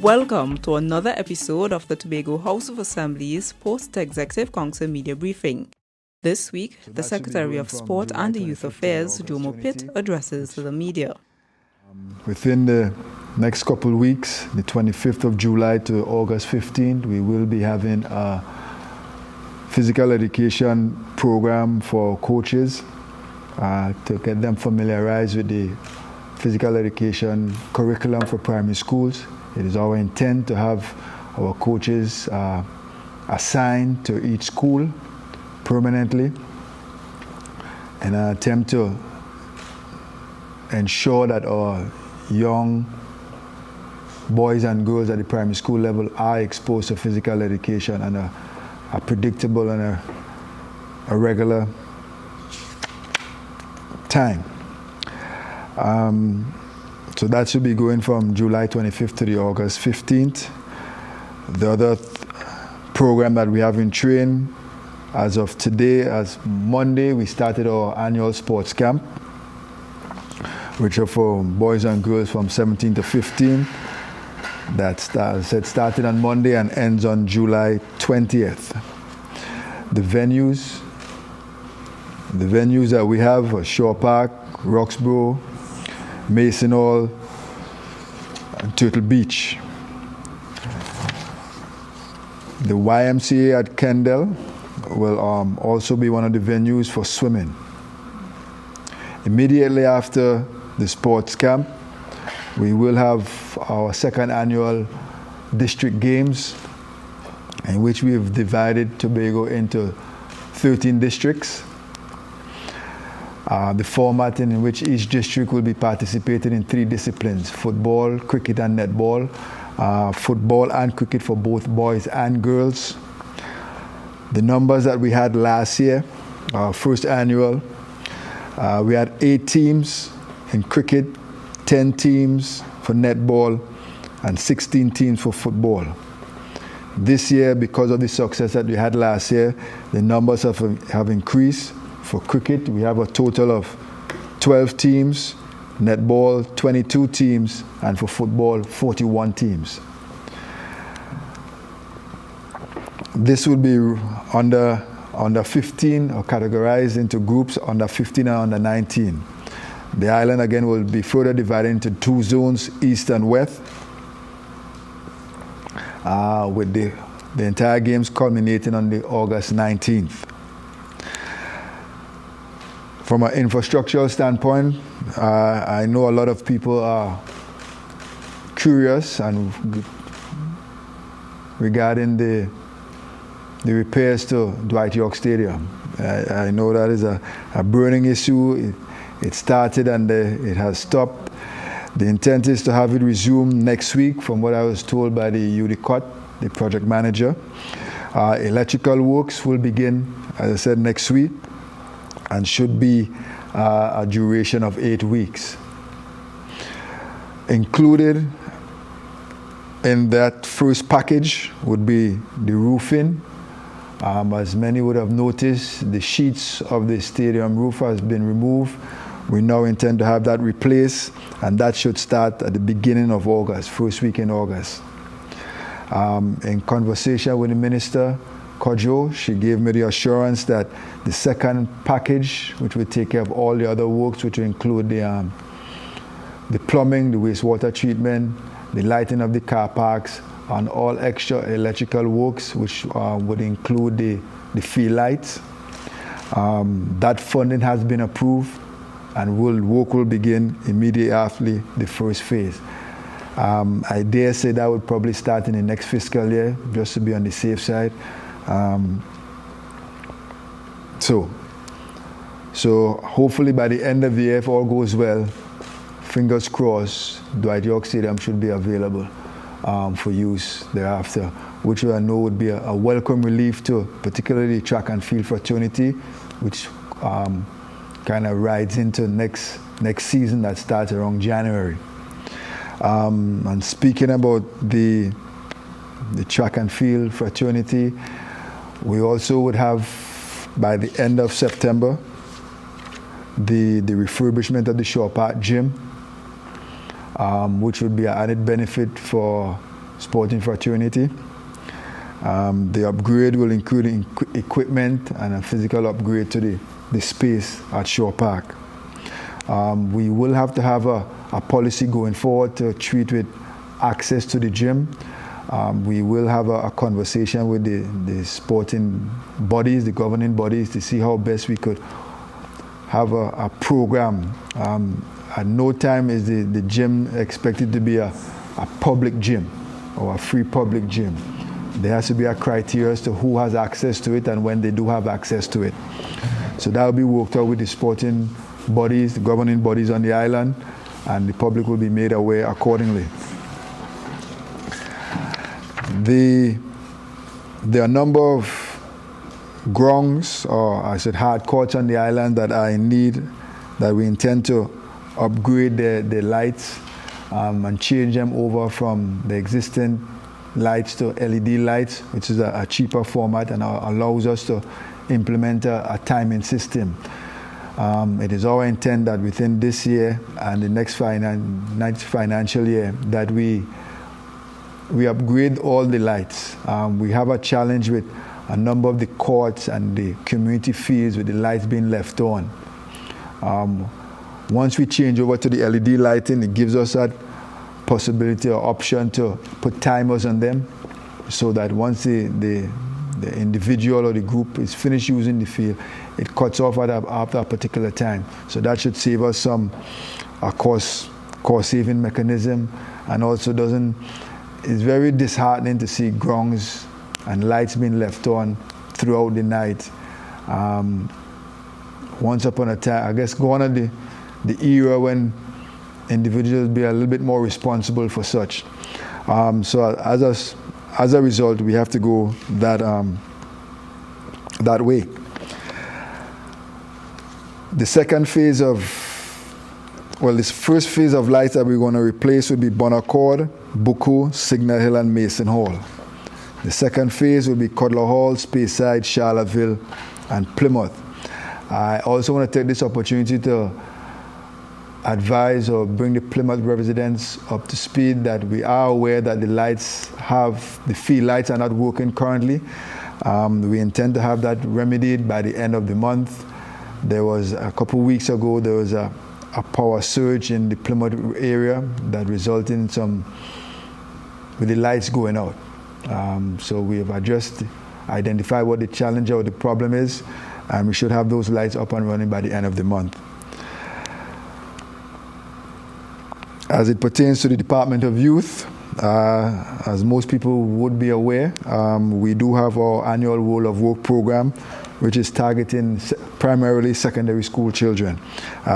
Welcome to another episode of the Tobago House of Assembly's Post-Executive Council Media Briefing. This week, the Secretary of Sport and the Youth Affairs, Jomo Pitt, addresses the media. Within the next couple of weeks, the 25th of July to August 15th, we will be having a physical education program for coaches to get them familiarized with the physical education curriculum for primary schools. It is our intent to have our coaches assigned to each school permanently in an attempt to ensure that our young boys and girls at the primary school level are exposed to physical education and a predictable and a regular time. So that should be going from July 25th to the August 15th. The other program that we have in train as of today, as Monday, we started our annual sports camp, which are for boys and girls from 17 to 15. That started on Monday and ends on July 20th. The venues that we have are Shore Park, Roxborough, Mason Hall, and Turtle Beach. The YMCA at Kendall will also be one of the venues for swimming. Immediately after the sports camp, we will have our second annual district games, in which we have divided Tobago into 13 districts. The format in which each district will be participating in 3 disciplines: football, cricket and netball, football and cricket for both boys and girls. The numbers that we had last year, our first annual, we had 8 teams in cricket, 10 teams for netball, and 16 teams for football. This year, because of the success that we had last year, the numbers have increased. For cricket, we have a total of 12 teams, netball, 22 teams, and for football, 41 teams. This will be under 15, or categorized into groups under 15 and under 19. The island again will be further divided into 2 zones, east and west, with the entire games culminating on the August 19th. From an infrastructural standpoint, I know a lot of people are curious and regarding the repairs to Dwight Yorke Stadium. I know that is a burning issue. It started and it has stopped. The intent is to have it resumed next week, from what I was told by the UDCOT, the project manager. Electrical works will begin, as I said, next week, and should be a duration of 8 weeks. Included in that first package would be the roofing. As many would have noticed, the sheets of the stadium roof has been removed. We now intend to have that replaced, and that should start at the beginning of August, first week in August. In conversation with the Minister, Kojo, she gave me the assurance that the second package, which will take care of all the other works, which will include the plumbing, the wastewater treatment, the lighting of the car parks, and all extra electrical works, which would include the field lights. That funding has been approved, and work will begin immediately after the first phase. I dare say that would probably start in the next fiscal year, just to be on the safe side. So hopefully by the end of the year, if all goes well, fingers crossed, Dwight Yorke Stadium should be available for use thereafter, which I know would be a welcome relief to particularly track and field fraternity, which kind of rides into next season that starts around January. And speaking about the track and field fraternity, we also would have, by the end of September, the refurbishment of the Shore Park gym, which would be an added benefit for sporting fraternity. The upgrade will include equipment and a physical upgrade to the space at Shore Park. We will have to have a policy going forward to treat with access to the gym. We will have a conversation with the sporting bodies, the governing bodies, to see how best we could have a program. At no time is the gym expected to be a public gym or a free public gym. There has to be a criteria as to who has access to it and when they do have access to it. So that will be worked out with the sporting bodies, the governing bodies on the island, and the public will be made aware accordingly. There are a number of grounds, or I said hard courts on the island that are in need, that we intend to upgrade the lights and change them over from the existing lights to LED lights, which is a cheaper format and allows us to implement a timing system. It is our intent that within this year and the next financial year that we upgrade all the lights. We have a challenge with a number of the courts and the community fields with the lights being left on. Once we change over to the LED lighting, it gives us that possibility or option to put timers on them, so that once the individual or the group is finished using the field, it cuts off after a particular time. So that should save us some cost saving mechanism, and also it's very disheartening to see grounds and lights being left on throughout the night. Once upon a time, I guess gone are the era when individuals be a little bit more responsible for such. So as a result, we have to go that way. The second phase this first phase of lights that we're going to replace would be Bonaccord, Bucco, Signal Hill, and Mason Hall. The second phase will be Cutler Hall, Speyside, Charlottesville, and Plymouth. I also want to take this opportunity to advise or bring the Plymouth residents up to speed that we are aware that the field lights are not working currently. We intend to have that remedied by the end of the month. There was a couple of weeks ago, there was a power surge in the Plymouth area that resulted in with the lights going out. So we have identified what the challenge or the problem is, and we should have those lights up and running by the end of the month. As it pertains to the Department of Youth, as most people would be aware, we do have our annual Role of Work program, which is targeting primarily secondary school children,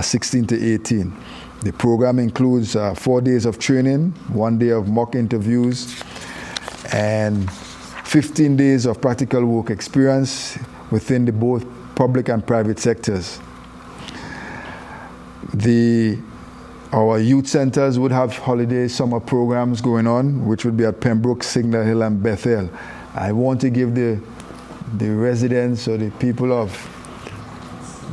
16 to 18. The program includes 4 days of training, 1 day of mock interviews, and 15 days of practical work experience within both public and private sectors. Our youth centers would have holiday summer programs going on, which would be at Pembroke, Signal Hill, and Bethel. I want to give the residents or the people of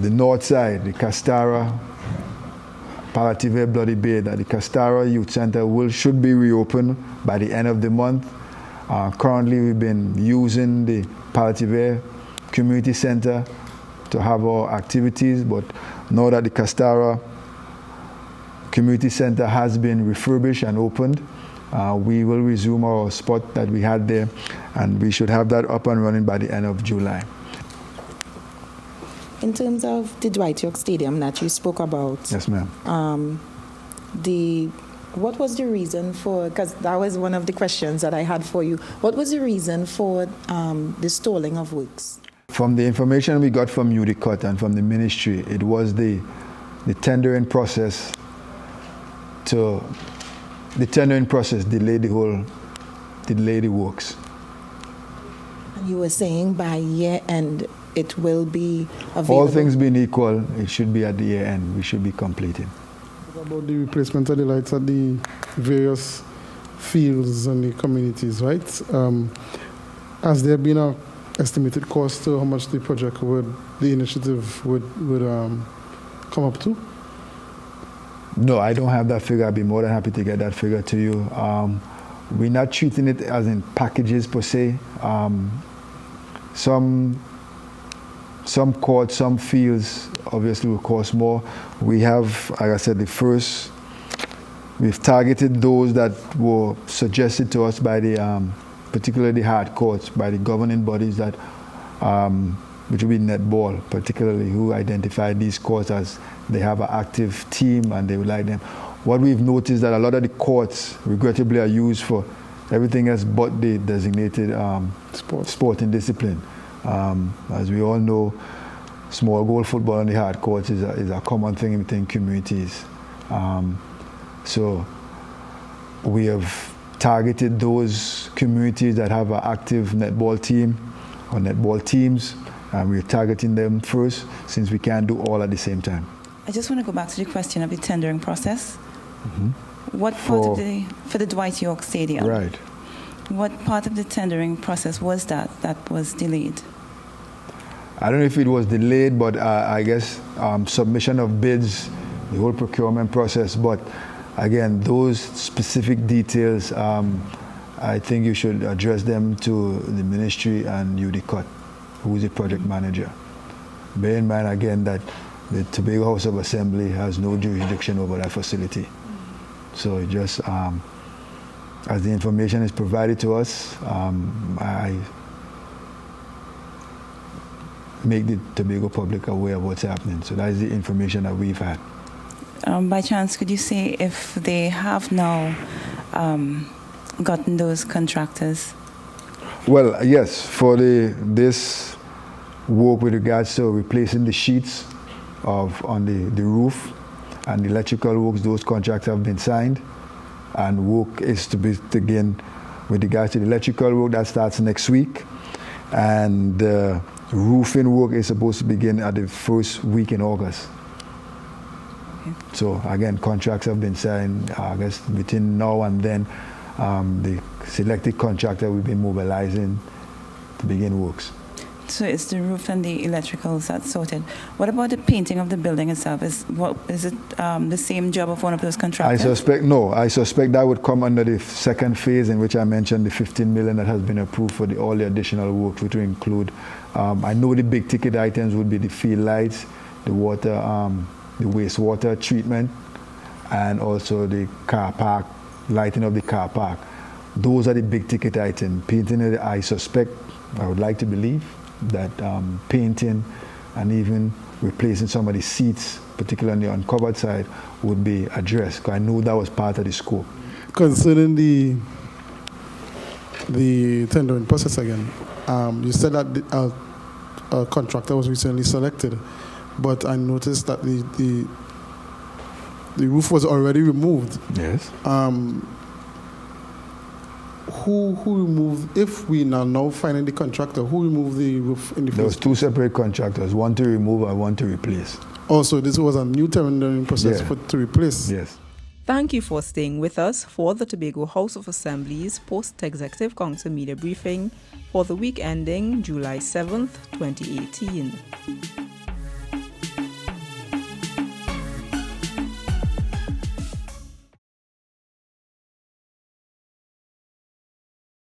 the north side, the Castara, Palative, Bloody Bay, that the Castara Youth Center should be reopened by the end of the month. Currently, we've been using the Palative Community Center to have our activities, but now that the Castara Community Center has been refurbished and opened, we will resume our spot that we had there, and we should have that up and running by the end of July. In terms of the Dwight Yorke Stadium that you spoke about, yes, ma'am. What was the reason for, because that was one of the questions that I had for you, what was the reason for the stalling of works? From the information we got from UDICOT and from the ministry, it was the tendering process delayed the works. And you were saying by year end it will be available? All things being equal, it should be at the year end. We should be completed. What about the replacement of the lights at the various fields and the communities, right? Has there been an estimated cost to how much the initiative would come up to? No, I don't have that figure. I'd be more than happy to get that figure to you. we're not treating it as in packages per se. Some courts, some fields obviously will cost more. We have, like I said, we've targeted those that were suggested to us by the, particularly the hard courts, by the governing bodies that, which will be netball, particularly, who identified these courts as they have an active team and they would like them. What we've noticed that a lot of the courts, regrettably, are used for everything else but the designated sporting discipline. As we all know, small goal football on the hard courts is a common thing within communities. So we have targeted those communities that have an active netball team or netball teams, and we're targeting them first since we can't do all at the same time. I just want to go back to the question of the tendering process. Mm-hmm. What part for the Dwight Yorke Stadium? Right. What part of the tendering process was that was delayed? I don't know if it was delayed, but I guess submission of bids, the whole procurement process. But again, those specific details, I think you should address them to the ministry and UDCOT, who is the project manager. Bear in mind again that the Tobago House of Assembly has no jurisdiction over that facility. So just as the information is provided to us, I make the Tobago public aware of what's happening. So that is the information that we've had. By chance, could you say if they have now gotten those contractors? Well, yes, for this work with regards to replacing the sheets on the roof and the electrical works, those contracts have been signed, and work is to begin with regards to the electrical work. That starts next week, and roofing work is supposed to begin at the first week in August. Okay. So again, contracts have been signed. I guess between now and then, the selected contractor will be mobilizing to begin works. So it's the roof and the electricals that's sorted. What about the painting of the building itself? Is it the same job of one of those contractors? I suspect that would come under the second phase, in which I mentioned the 15 million that has been approved for all the additional work, which will include, I know the big ticket items would be the field lights, the water, the wastewater treatment, and also the car park, lighting of the car park. Those are the big ticket items. Painting, I suspect, I would like to believe, that painting and even replacing some of the seats, particularly on the uncovered side, would be addressed. Because I know that was part of the scope. Concerning the tendering process again, you said that a contractor was recently selected, but I noticed that the roof was already removed. Yes. Who removed, if we are now finding the contractor, who removed the roof in the first place? There was two separate contractors, one to remove and one to replace. Also, this was a new tendering process to replace? Yes. Thank you for staying with us for the Tobago House of Assembly's Post-Executive Council Media Briefing for the week ending July 7th, 2018.